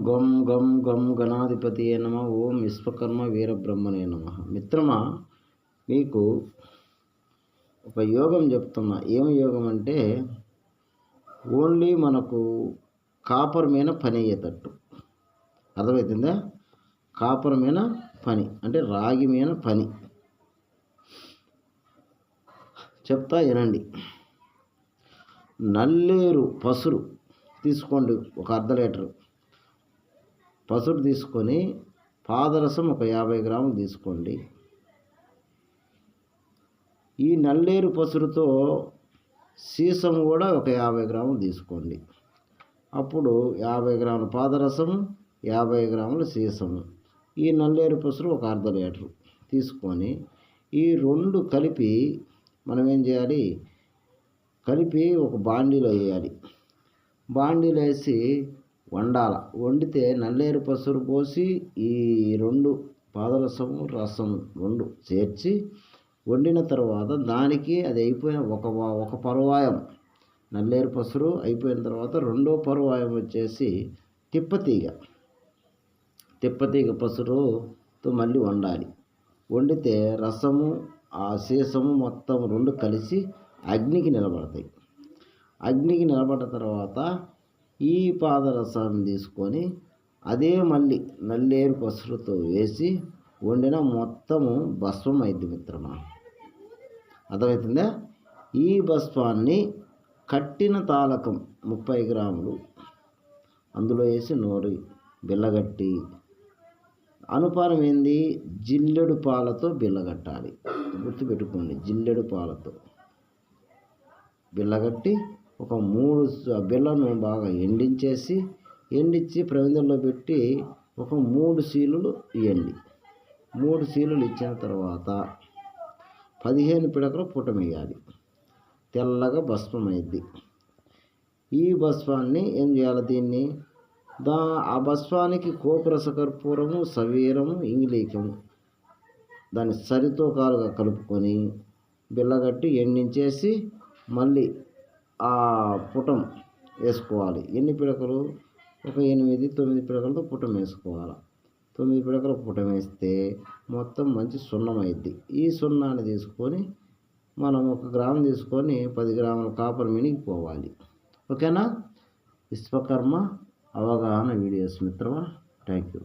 గం గం గం గణాధిపతియే నమ. ఓం విశ్వకర్మ వీరబ్రహ్మణే నమ. మిత్రమా, మీకు ఒక యోగం చెప్తున్నా. ఏం యోగం అంటే ఓన్లీ మనకు కాపర్ మీద పని అయ్యేటట్టు. అర్థమవుతుందా? కాపర్ మీద పని అంటే రాగి మీద పని. చెప్తా వినండి. నల్లేరు పసురు తీసుకోండి, ఒక అర్ధ లీటరు పసురు తీసుకొని పాదరసం ఒక 50 గ్రాములు తీసుకోండి. ఈ నల్లేరు పసురుతో సీసం కూడా ఒక 50 గ్రాములు తీసుకోండి. అప్పుడు 50 గ్రాముల పాదరసము, 50 గ్రాముల సీసము, ఈ నల్లేరు పసురు ఒక అర్ధ లీటరు తీసుకొని ఈ రెండు కలిపి మనం ఏం చేయాలి, కలిపి ఒక బాండీలో వేయాలి. బాండీలో వేసి వండాల. వండితే నల్లేరు పసురు పోసి ఈ రెండు పాదరసము రసము రెండు చేర్చి వండిన తర్వాత దానికి అది అయిపోయిన ఒక పరువాయం నల్లేరు పసురు అయిపోయిన తర్వాత రెండో పరువాయం వచ్చేసి తిప్పతీగ పసురుతో మళ్ళీ వండాలి. వండితే రసము ఆ సీసము మొత్తం రెండు కలిసి అగ్నికి నిలబడతాయి. అగ్నికి నిలబడ్డ తర్వాత ఈ పాదరసాన్ని తీసుకొని అదే మళ్ళీ నల్లేరు పసురుతో వేసి వండిన మొత్తము భస్మం అయింది మిత్రమా. అర్థమవుతుందా? ఈ భస్మాన్ని కట్టిన తాలకం 30 గ్రాములు అందులో వేసి నోరి బిల్లగట్టి, అనుపానం ఏంది, జిల్లెడు పాలతో బిల్లగట్టాలి. గుర్తుపెట్టుకోండి, జిల్లెడు పాలతో బిల్లగట్టి ఒక 3 బిళ్ళను బాగా ఎండించి ప్రమిదల్లో పెట్టి ఒక 3 సీలులు ఇవ్వండి. 3 సీలులు ఇచ్చిన తర్వాత 15 పిడకలు పుటమేయాలి. తెల్లగా భస్మం అయింది. ఈ భస్మాన్ని ఏం చేయాలి, దీన్ని ఆ భస్మానికి కోపురస కర్పూరము, సవీరము, ఇంగిలీకము దాన్ని సరితూకాలుగా కలుపుకొని బిల్లగట్టి ఎండించేసి మళ్ళీ ఆ పుటం వేసుకోవాలి. ఎన్ని పిడకలు, ఒక 8-9 పిడకలతో పుటం వేసుకోవాలి. 9 పిడకల పుటం వేస్తే మొత్తం మంచి సున్నం అయింది. ఈ సున్నాన్ని తీసుకొని మనం 1 గ్రాము తీసుకొని 10 గ్రాముల కాపర్ మినిగిపోవాలి. ఓకేనా? విశ్వకర్మ అవగాహన వీడియోస్ మిత్రమా. Thank you.